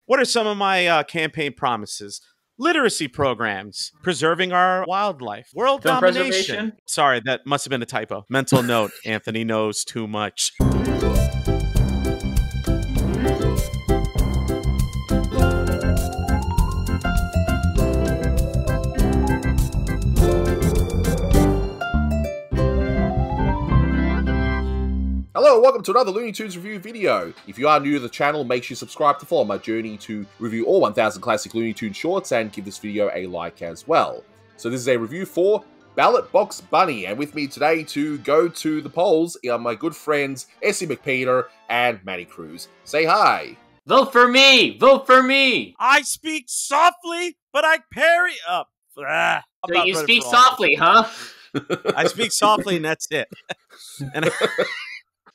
What are some of my campaign promises? Literacy programs, preserving our wildlife, world Film domination. preservation? Sorry, that must have been a typo. Mental note, Anthony knows too much. Hello, welcome to another Looney Tunes review video. If you are new to the channel, make sure you subscribe to follow my journey to review all 1000 classic Looney Tunes shorts and give this video a like as well. So this is a review for Ballot Box Bunny, and with me today to go to the polls are my good friends Essie McPeter and Manny Cruz. Say hi. Vote for me! Vote for me! I speak softly, but I parry up. So you speak softly, huh? I speak softly, and that's it. And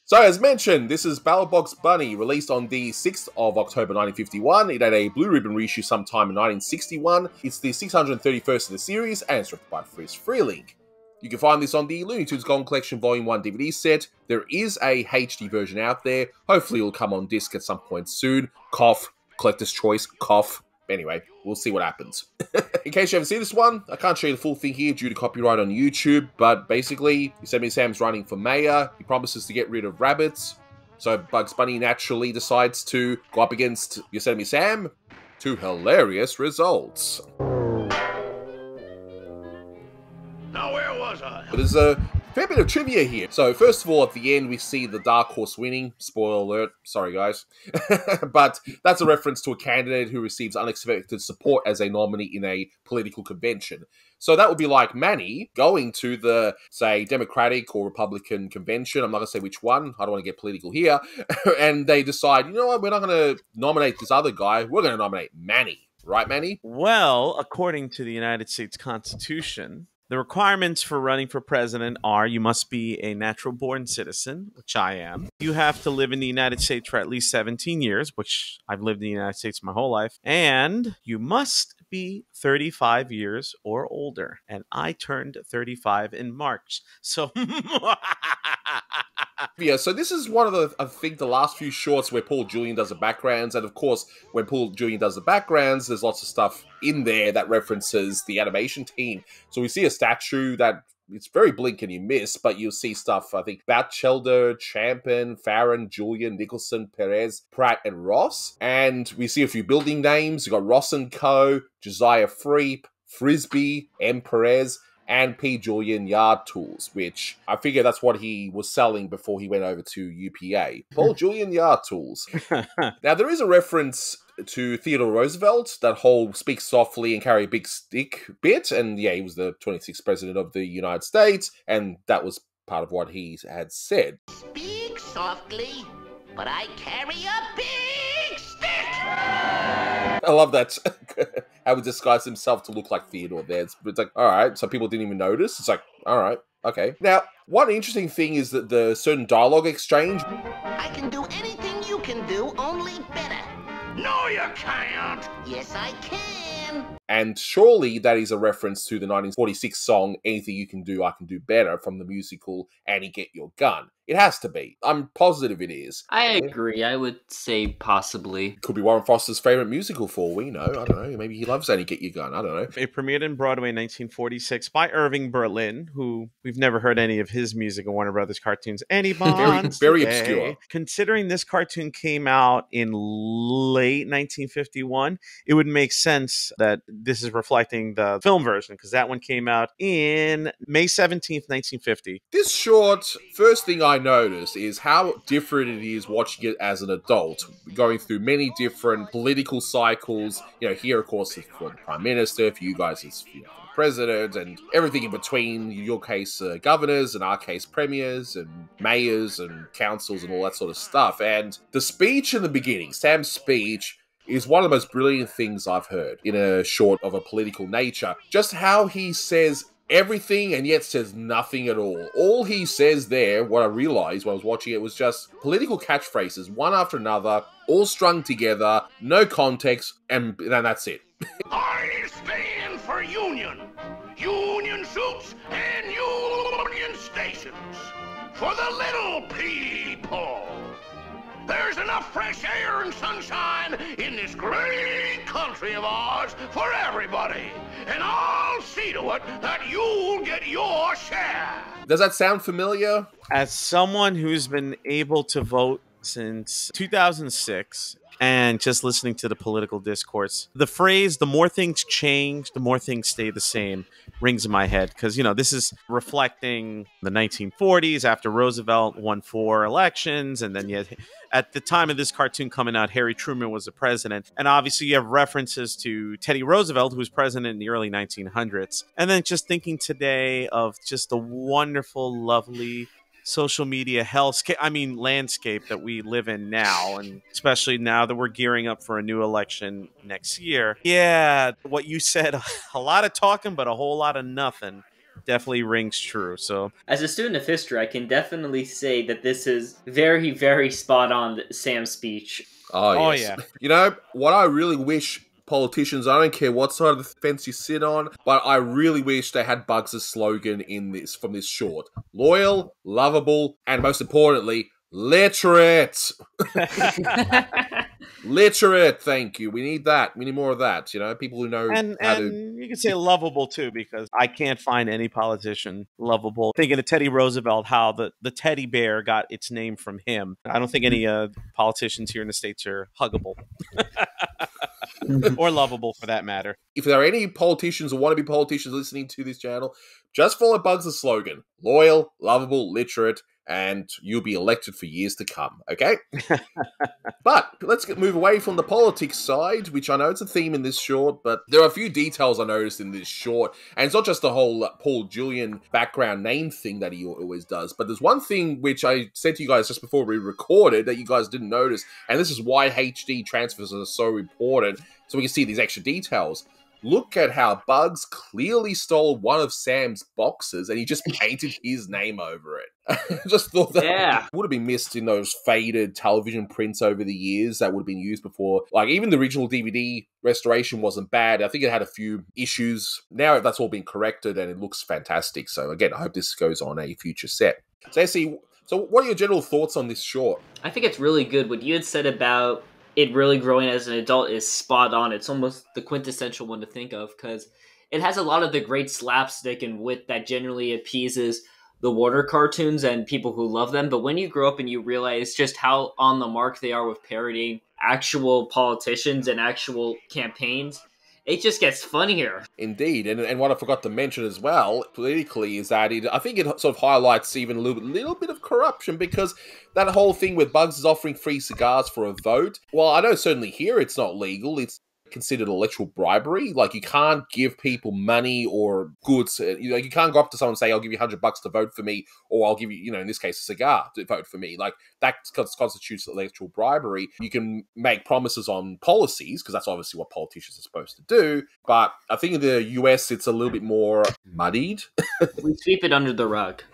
So, as mentioned, this is Ballot Box Bunny, released on the 6th of October 1951. It had a blue ribbon reissue sometime in 1961. It's the 631st of the series, and it's written by Freleng. You can find this on the Looney Tunes Golden Collection Volume 1 DVD set. There is a HD version out there. Hopefully it'll come on disc at some point soon. Cough. Collector's choice. Cough. Anyway, we'll see what happens. In case you haven't seen this one, I can't show you the full thing here due to copyright on YouTube, but basically, Yosemite Sam's running for mayor. He promises to get rid of rabbits. So Bugs Bunny naturally decides to go up against Yosemite Sam to hilarious results. Now, where was I? But there's a fair bit of trivia here. So first of all, at the end, we see the dark horse winning. Spoiler alert. Sorry, guys. But that's a reference to a candidate who receives unexpected support as a nominee in a political convention. So that would be like Manny going to the, say, Democratic or Republican convention. I'm not going to say which one. I don't want to get political here. And they decide, you know what, we're not going to nominate this other guy. We're going to nominate Manny. Right, Manny? well, according to the United States Constitution, the requirements for running for president are you must be a natural-born citizen, which I am. You have to live in the United States for at least 17 years, which I've lived in the United States my whole life. And you must be 35 years or older. And I turned 35 in March. So... Yeah, so this is one of the, I think, the last few shorts where Paul Julian does the backgrounds, and of course, when Paul Julian does the backgrounds, there's lots of stuff in there that references the animation team. So we see a statue that it's very blink and you miss, but you'll see stuff, I think, Batchelder, Champion, Farron, Julian, Nicholson, Perez, Pratt, and Ross. And we see a few building names. We've got Ross & Co., Josiah Freep, Frisbee, M. Perez, and P. Julian Yard Tools, which I figure that's what he was selling before he went over to UPA. Paul Julian Yard Tools. Now, there is a reference to Theodore Roosevelt, that whole speak softly and carry a big stick bit, and yeah, he was the 26th president of the United States, and that was part of what he had said. Speak softly, but I carry a big stick! I love that. How he disguised himself to look like Theodore there. It's like, alright, so people didn't even notice. It's like, alright, okay. Now, one interesting thing is that the certain dialogue exchange. I can do anything you can do, only better. No, you can't! Yes, I can! And surely that is a reference to the 1946 song, Anything You Can Do, I Can Do Better, from the musical Annie Get Your Gun. It has to be. I'm positive it is. I agree. I would say possibly. Could be Warren Foster's favorite musical for all we know. I don't know. Maybe he loves Annie Get Your Gun. I don't know. It premiered in Broadway in 1946 by Irving Berlin, who we've never heard any of his music in Warner Brothers cartoons. Any bonds very today. obscure. Considering this cartoon came out in late 1951, it would make sense that this is reflecting the film version, because that one came out in May 17th, 1950. This short, first thing I noticed is how different it is watching it as an adult, going through many different political cycles. You know, here, of course, it's for the Prime Minister, for you guys, it's for the President, and everything in between, in your case, governors, in our case, premiers, and mayors, and councils, and all that sort of stuff. And the speech in the beginning, Sam's speech, is one of the most brilliant things I've heard in a short of a political nature. Just how he says everything and yet says nothing at all. All he says there, what I realized when I was watching it, was just political catchphrases, one after another, all strung together, no context, and that's it. I stand for union. Union suits and union stations. For the little people. There's enough fresh air and sunshine in this great country of ours for everybody. And I'll see to it that you'll get your share. Does that sound familiar? As someone who's been able to vote since 2006 and just listening to the political discourse, the phrase, the more things change, the more things stay the same, rings in my head. Because, this is reflecting the 1940s after Roosevelt won 4 elections. And then yet, at the time of this cartoon coming out, Harry Truman was the president. And obviously you have references to Teddy Roosevelt, who was president in the early 1900s. And then just thinking today of just the wonderful, lovely social media landscape that we live in now, and especially now that we're gearing up for a new election next year. Yeah, what you said, a lot of talking, but a whole lot of nothing, definitely rings true. So, as a student of history, I can definitely say that this is very, very spot on Sam's speech. Oh yes. Yeah. What I really wish politicians, I don't care what side of the fence you sit on, but I really wish they had Bugs' slogan from this short. Loyal, lovable, and most importantly, literate. Literate, thank you. We need that. We need more of that. People who know how to... you can say lovable too, because I can't find any politician lovable. Thinking of Teddy Roosevelt, how the teddy bear got its name from him. I don't think any politicians here in the States are huggable. Or lovable, for that matter. If there are any politicians or wannabe politicians listening to this channel, just follow Bugs' slogan. Loyal, lovable, literate, and you'll be elected for years to come, okay? But let's move away from the politics side, which I know it's a theme in this short, but there are a few details I noticed in this short, and it's not just the whole Paul Julian background name thing that he always does, but there's one thing which I said to you guys just before we recorded that you guys didn't notice, and this is why HD transfers are so important, so we can see these extra details. Look at how Bugs clearly stole one of Sam's boxes and he just painted his name over it. I just thought that would have been missed in those faded television prints over the years that would have been used before. Like, even the original DVD restoration wasn't bad. I think it had a few issues. Now that's all been corrected and it looks fantastic. So again, I hope this goes on a future set. So, Essie, what are your general thoughts on this short? I think it's really good. What you had said about it really growing as an adult is spot on. It's almost the quintessential one to think of, because it has a lot of the great slapstick and wit that generally appeases the Warner cartoons and people who love them. But when you grow up and you realize just how on the mark they are with parodying actual politicians and actual campaigns, it just gets funnier. Indeed, and what I forgot to mention as well, politically, is that I think it sort of highlights even a little bit of corruption, because that whole thing with Bugs is offering free cigars for a vote, well, I know certainly here it's not legal, it's considered electoral bribery. Like, you can't give people money or goods. You can't go up to someone and say, I'll give you $100 to vote for me, or I'll give you, in this case, a cigar to vote for me. Like, that constitutes electoral bribery. You can make promises on policies, because that's obviously what politicians are supposed to do. But I think in the US, it's a little bit more muddied. We sweep it under the rug.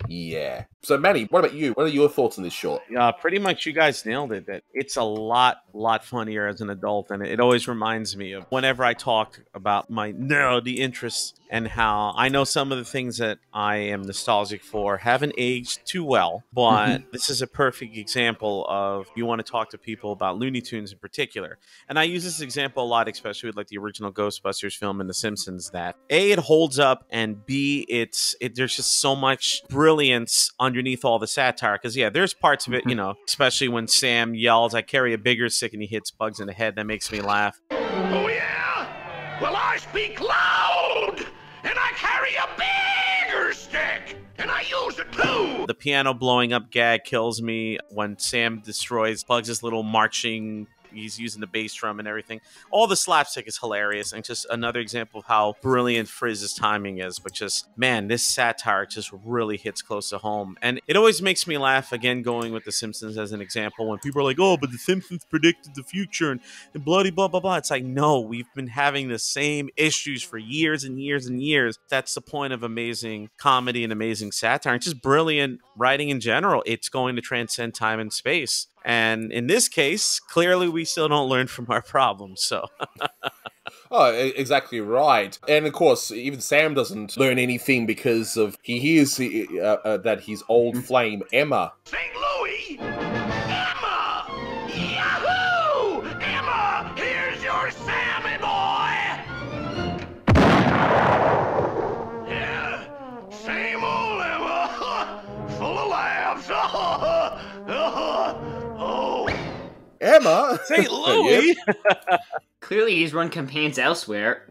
Yeah. So, Manny, what about you? What are your thoughts on this short? Pretty much you guys nailed it. That it's a lot funnier as an adult, and it always reminds me of whenever I talk about my nerdy interests and how I know some of the things that I am nostalgic for haven't aged too well, but this is a perfect example of, you want to talk to people about Looney Tunes in particular. And I use this example a lot, especially with like the original Ghostbusters film and The Simpsons, that A, it holds up, and B, there's just so much brilliance underneath all the satire. Because there's parts of it, especially when Sam yells, "I carry a bigger stick," and he hits Bugs in the head. That makes me laugh. Oh yeah? Well, I speak loud, and I carry a bigger stick, and I use it too. The piano blowing up gag kills me when Sam destroys Bugs' little marching. He's using the bass drum and everything. All the slapstick is hilarious, and just another example of how brilliant Friz's timing is. But just, man, this satire just really hits close to home. And it always makes me laugh, again, going with The Simpsons as an example, when people are like, oh, but The Simpsons predicted the future and bloody blah, blah, blah. It's like, no, we've been having the same issues for years and years and years. That's the point of amazing comedy and amazing satire. And just brilliant writing in general. It's going to transcend time and space. And in this case, clearly we still don't learn from our problems, so... Oh, exactly right. And of course, even Sam doesn't learn anything because of he hears that his old flame, Emma... St. Louis! Emma! Yahoo! Emma. St. Yep. Louis. Clearly, he's run campaigns elsewhere.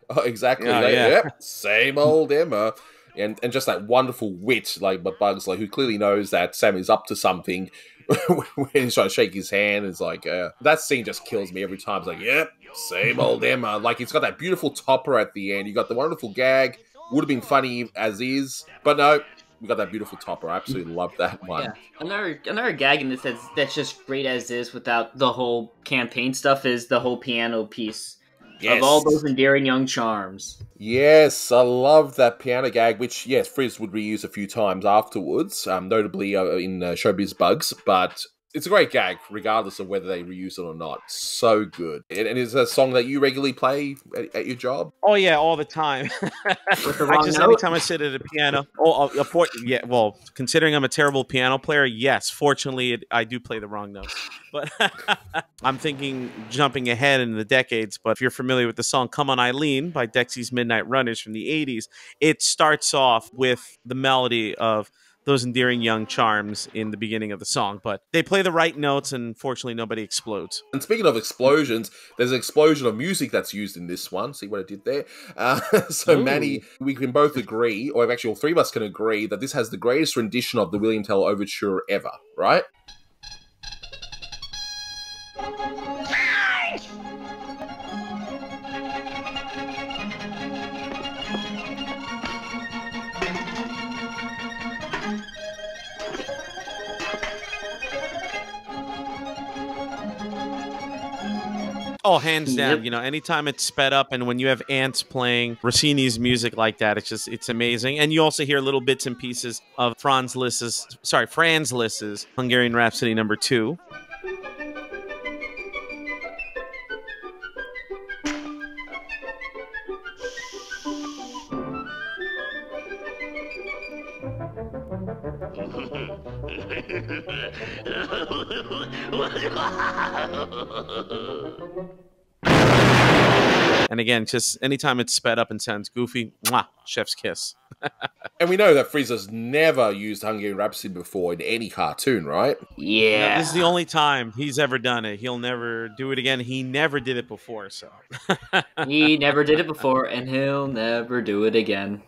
Oh, exactly. Yeah, Like, yeah. Yep. Same old Emma. And just that wonderful wit, like Bugs, like who clearly knows that Sam is up to something when he's trying to shake his hand. It's like that scene just kills me every time. It's like, yep, same old Emma. Like it's got that beautiful topper at the end. You got the wonderful gag. Would have been funny as is, but no, we got that beautiful topper. I absolutely love that one. Yeah, another gag in this that's just great as is without the whole campaign stuff is the whole piano piece Yes. of all those endearing young charms. Yes, I love that piano gag, which, yes, Friz would reuse a few times afterwards, notably in Showbiz Bugs, but it's a great gag, regardless of whether they reuse it or not. So good. And it's a song that you regularly play at your job? Oh yeah, all the time. With the wrong note? Anytime I sit at a piano. Well, considering I'm a terrible piano player, yes. Fortunately, I do play the wrong notes. But I'm thinking jumping ahead in the decades. But if you're familiar with the song "Come On Eileen" by Dexy's Midnight Runners from the '80s, it starts off with the melody of those endearing young charms in the beginning of the song, but they play the right notes, and fortunately nobody explodes. And speaking of explosions, there's an explosion of music that's used in this one. See what I did there? So, Manny, we can both agree, or actually all three of us can agree, that this has the greatest rendition of the William Tell Overture ever, right? Oh, hands down. You know, anytime it's sped up and when you have ants playing Rossini's music like that, it's amazing. And you also hear little bits and pieces of Franz Liszt's Hungarian Rhapsody No. 2. And again, just anytime it's sped up and sounds goofy, mwah, chef's kiss. And we know that Friz has never used Hungarian Rhapsody before in any cartoon, right? Yeah. No, this is the only time he's ever done it. He'll never do it again. He never did it before, so. He never did it before, and he'll never do it again.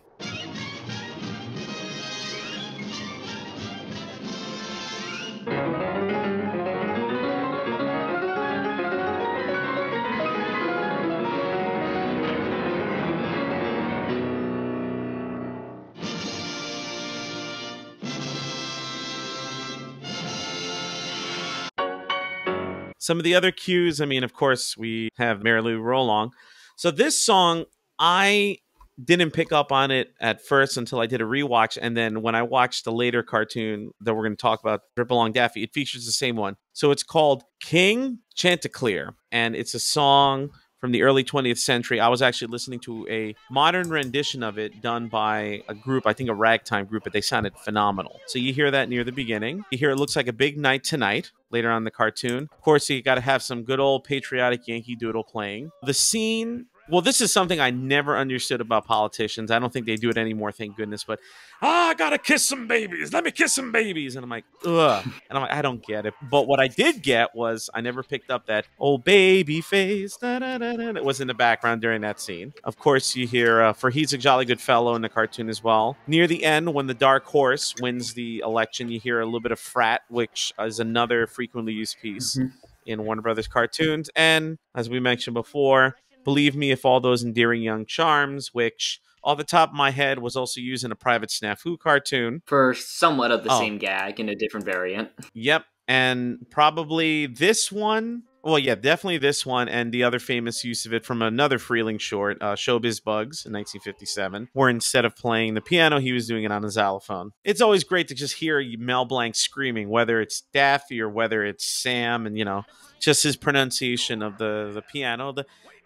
Some of the other cues, I mean, of course, we have Mary Lou Roll Along. So this song, I didn't pick up on it at first until I did a rewatch. And then when I watched the later cartoon that we're going to talk about, Drip Along Daffy, it features the same one. So it's called King Chanticleer. And it's a song from the early 20th century. I was actually listening to a modern rendition of it done by a group, I think a ragtime group, but they sounded phenomenal. So you hear that near the beginning. You hear It Looks Like a Big Night Tonight later on in the cartoon. Of course, you got to have some good old patriotic Yankee Doodle playing. The scene... Well, this is something I never understood about politicians. I don't think they do it anymore, thank goodness. But, I gotta kiss some babies. Let me kiss some babies. And I'm like, ugh. And I'm like, I don't get it. But what I did get was I never picked up that, oh, baby face. Da, da, da, da. It was in the background during that scene. Of course, you hear, for He's a Jolly Good Fellow in the cartoon as well. Near the end, when the Dark Horse wins the election, you hear a little bit of Frat, which is another frequently used piece in Warner Brothers cartoons. And as we mentioned before, Believe Me If All Those Endearing Young Charms, which, off the top of my head, was also used in a Private Snafu cartoon. For somewhat of the same gag in a different variant. Yep. And probably this one. Well, yeah, definitely this one and the other famous use of it from another Freleng short, Showbiz Bugs in 1957, where instead of playing the piano, he was doing it on a xylophone. It's always great to just hear Mel Blanc screaming, whether it's Daffy or whether it's Sam, and, you know, just his pronunciation of the piano.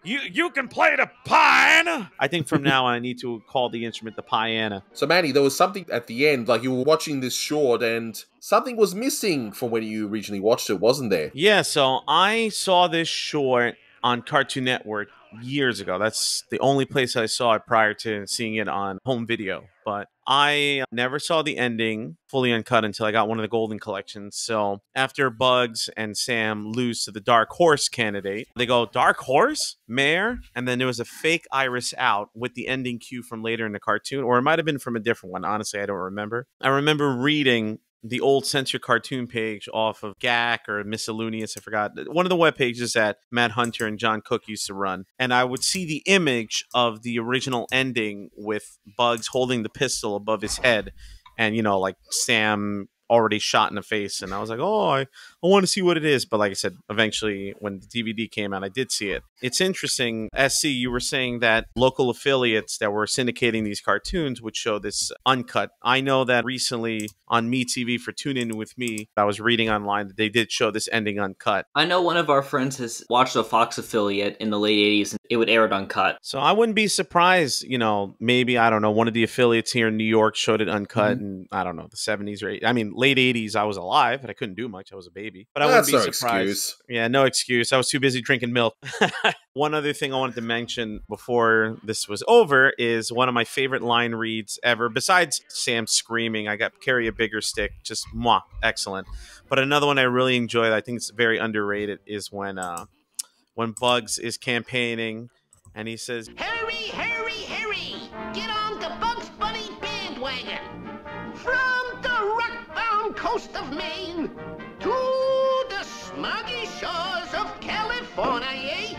You can play the piano. I think from now on I need to call the instrument the piano. So, Manny, there was something at the end, like you were watching this short and something was missing from when you originally watched it, wasn't there? Yeah, so I saw this short on Cartoon Network years ago. That's the only place I saw it prior to seeing it on home video. but I never saw the ending fully uncut until I got one of the golden collections. So after Bugs and Sam lose to the Dark Horse candidate, they go, Dark Horse? Mayor? And then there was a fake iris out with the ending cue from later in the cartoon, or it might have been from a different one. Honestly, I don't remember. I remember reading the old censor cartoon page off of Gags or Miscellaneous, I forgot. One of the web pages that Matt Hunter and John Cook used to run. And I would see the image of the original ending with Bugs holding the pistol above his head and, you know, like Sam already shot in the face. And I was like, oh, I want to see what it is. But like I said, eventually when the DVD came out, I did see it. It's interesting. SC, you were saying that local affiliates that were syndicating these cartoons would show this uncut. I know that recently on MeTV for Tune In With Me, I was reading online that they did show this ending uncut. I know one of our friends has watched a Fox affiliate in the late 80s and it would air it uncut. So I wouldn't be surprised, you know, maybe, I don't know, one of the affiliates here in New York showed it uncut in, I don't know, the 70s or 80s. I mean, late 80s, I was alive, but I couldn't do much. I was a baby. But I wouldn't be surprised. Excuse. Yeah, no excuse. I was too busy drinking milk. One other thing I wanted to mention before this was over is one of my favorite line reads ever. Besides Sam screaming, I got carry a bigger stick. Just mwah, excellent. But another one I really enjoyed, I think it's very underrated, is when Bugs is campaigning and he says, Hurry, hurry, hurry! Get on the Bugs Bunny bandwagon! From the rock-bound coast of Maine to the smoggy shores of California, eh?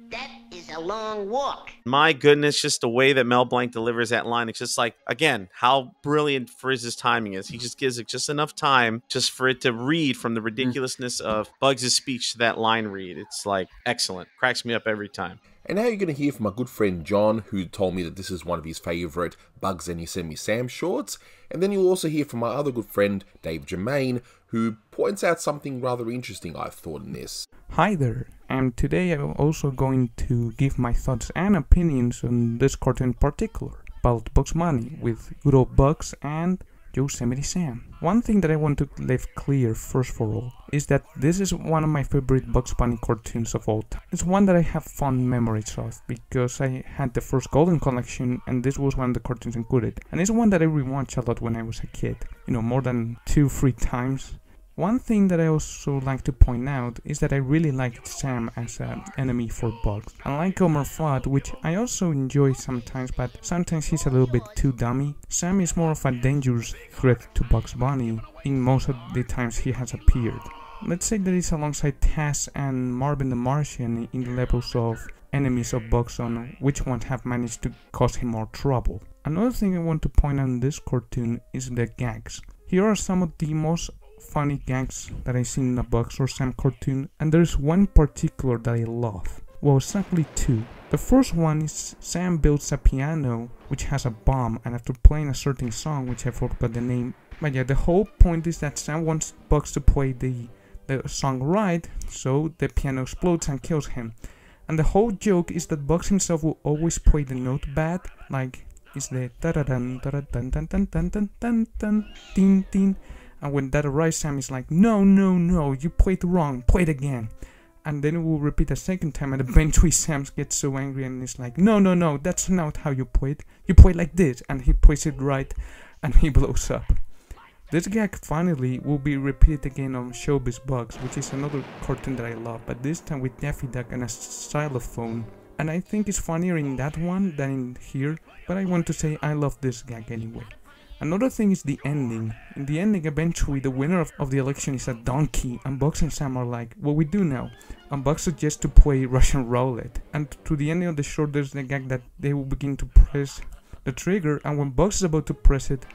That is a long walk. My goodness, just the way that Mel Blanc delivers that line. It's just like, again, how brilliant Friz's timing is. He just gives it just enough time just for it to read from the ridiculousness of Bugs' speech to that line read. It's like excellent. Cracks me up every time. And now you're going to hear from my good friend John, who told me that this is one of his favourite Bugs and Yosemite Sam shorts. And then you'll also hear from my other good friend, Dave Germain, who points out something rather interesting I've thought in this. Hi there, and today I'm also going to give my thoughts and opinions on this cartoon in particular, Ballot Bugs Bunny, with good old Bugs and Yosemite Sam. One thing that I want to leave clear first for all is that this is one of my favorite Bugs Bunny cartoons of all time. It's one that I have fond memories of because I had the first Golden Collection and this was one of the cartoons included. And it's one that I rewatched a lot when I was a kid, you know, more than 2-3 times. One thing that I also like to point out is that I really liked Sam as an enemy for Bugs. Unlike Elmer Fudd, which I also enjoy sometimes, but sometimes he's a little bit too dummy, Sam is more of a dangerous threat to Bugs Bunny in most of the times he has appeared. Let's say that he's alongside Taz and Marvin the Martian in the levels of enemies of Bugs on which ones have managed to cause him more trouble. Another thing I want to point out in this cartoon is the gags. Here are some of the most funny gags that I've seen in a Bugs or Sam cartoon, and there's one particular that I love. Well, exactly two. The first one is Sam builds a piano which has a bomb, and after playing a certain song, which I forgot the name, but yeah, the whole point is that Sam wants Bugs to play the song right, so the piano explodes and kills him. And the whole joke is that Bugs himself will always play the note bad, like it's the da-da-dun, da-da-dun, dun-dun-dun-dun, dun-dun, ding-ding. And when that arrives, Sam is like, no, no, no, you played wrong, play it again. And then it will repeat a second time, and eventually Sam gets so angry and is like, no, no, no, that's not how you play it. You play like this, and he plays it right, and he blows up. This gag finally will be repeated again on Showbiz Bugs, which is another cartoon that I love, but this time with Daffy Duck and a xylophone. And I think it's funnier in that one than in here, but I want to say I love this gag anyway. Another thing is the ending. In the ending, eventually the winner of the election is a donkey, and Bugs and Sam are like, what we do now? And Bugs suggests to play Russian roulette. And to the ending of the short, there's the gag that they will begin to press the trigger, and when Bugs is about to press it,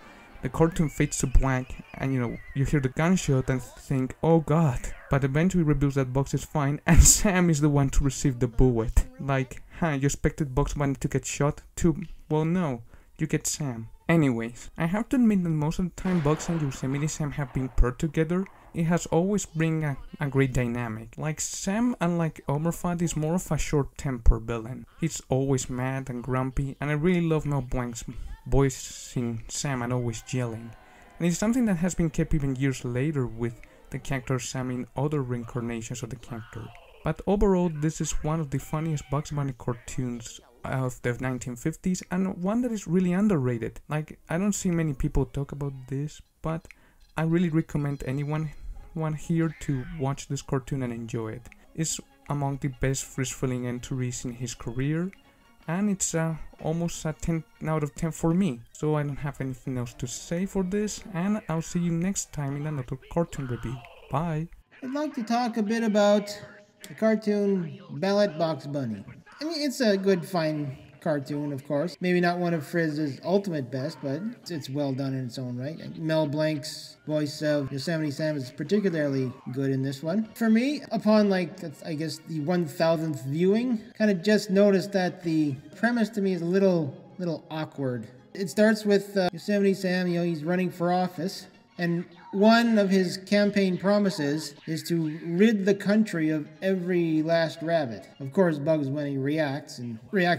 the cartoon fades to black, and you hear the gunshot and think, oh god. But eventually reveals that Bugs is fine, and Sam is the one to receive the bullet. Like, you expected Bugs Bunny to get shot too? Well, no, you get Sam. Anyways, I have to admit that most of the time Bugs and Yosemite Sam have been paired together, it has always bring a great dynamic. Like Sam, unlike Elmer Fudd, is more of a short-tempered villain. He's always mad and grumpy, and I really love Mel Blanc's voicing Sam and always yelling. And it's something that has been kept even years later with the character Sam in other reincarnations of the character. But overall, this is one of the funniest Bugs Bunny cartoons of the 1950s, and one that is really underrated. Like, I don't see many people talk about this, but I really recommend anyone here to watch this cartoon and enjoy it. It's among the best Freleng entries in his career, and it's almost a 10 out of 10 for me. So I don't have anything else to say for this, and I'll see you next time in another cartoon review. Bye! I'd like to talk a bit about the cartoon Ballot Box Bunny. I mean, it's a good, fine cartoon, of course. Maybe not one of Friz's ultimate best, but it's well done in its own right. Mel Blanc's voice of Yosemite Sam is particularly good in this one. For me, upon I guess the 1000th viewing, kind of just noticed that the premise to me is a little awkward. It starts with Yosemite Sam, he's running for office, and one of his campaign promises is to rid the country of every last rabbit. Of course, Bugs Bunny reacts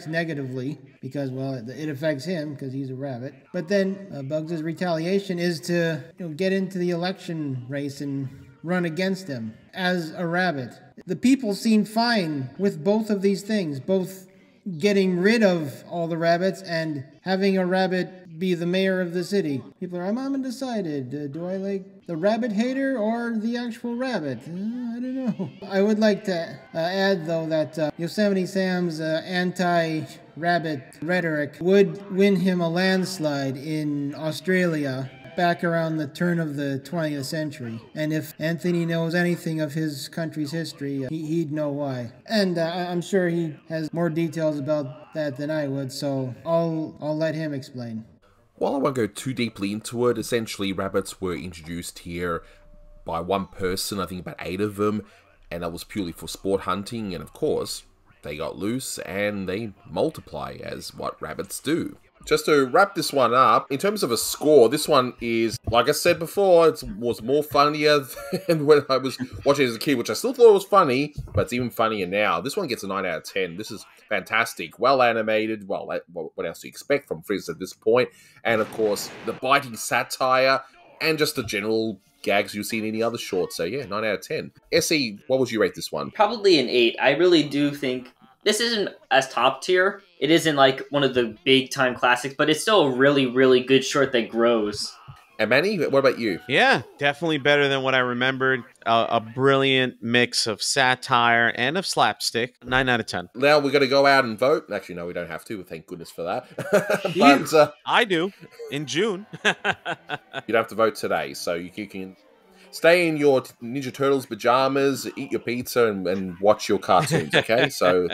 negatively because, well, it affects him because he's a rabbit. But then Bugs' retaliation is to get into the election race and run against him as a rabbit. The people seem fine with both of these things, both getting rid of all the rabbits and having a rabbit be the mayor of the city. People are, I'm undecided. Do I like the rabbit hater or the actual rabbit? I don't know. I would like to add, though, that Yosemite Sam's anti-rabbit rhetoric would win him a landslide in Australia back around the turn of the 20th century. And if Anthony knows anything of his country's history, he'd know why. And I'm sure he has more details about that than I would, so I'll let him explain. While I won't go too deeply into it, essentially rabbits were introduced here by one person, I think about 8 of them, and that was purely for sport hunting, and of course, they got loose and they multiply as what rabbits do. Just to wrap this one up, in terms of a score, this one is, like I said before, it was more funnier than when I was watching as a kid, which I still thought was funny, but it's even funnier now. This one gets a 9 out of 10. This is fantastic. Well animated. Well, what else do you expect from Friz at this point? And of course, the biting satire and just the general gags you've seen in any other short. So yeah, 9 out of 10. SE, what would you rate this one? Probably an 8. I really do think this isn't as top tier. It isn't like one of the big time classics, but it's still a really, really good short that grows. And Manny, what about you? Yeah, definitely better than what I remembered. A brilliant mix of satire and of slapstick. 9 out of 10. Now we're going to go out and vote. Actually, no, we don't have to. Thank goodness for that. But I do. In June. You don't have to vote today, so you can stay in your Ninja Turtles pajamas, eat your pizza, and watch your cartoons, okay? So,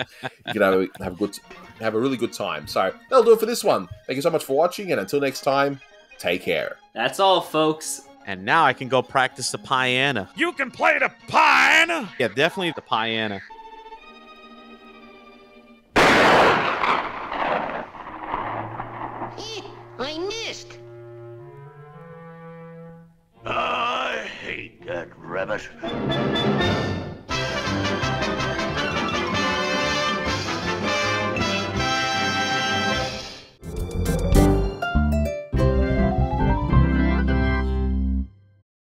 have a really good time. So, that'll do it for this one. Thank you so much for watching, and until next time, take care. That's all, folks. And now I can go practice the piano. You can play the piano? Yeah, definitely the piano. I missed. I hate that rabbit.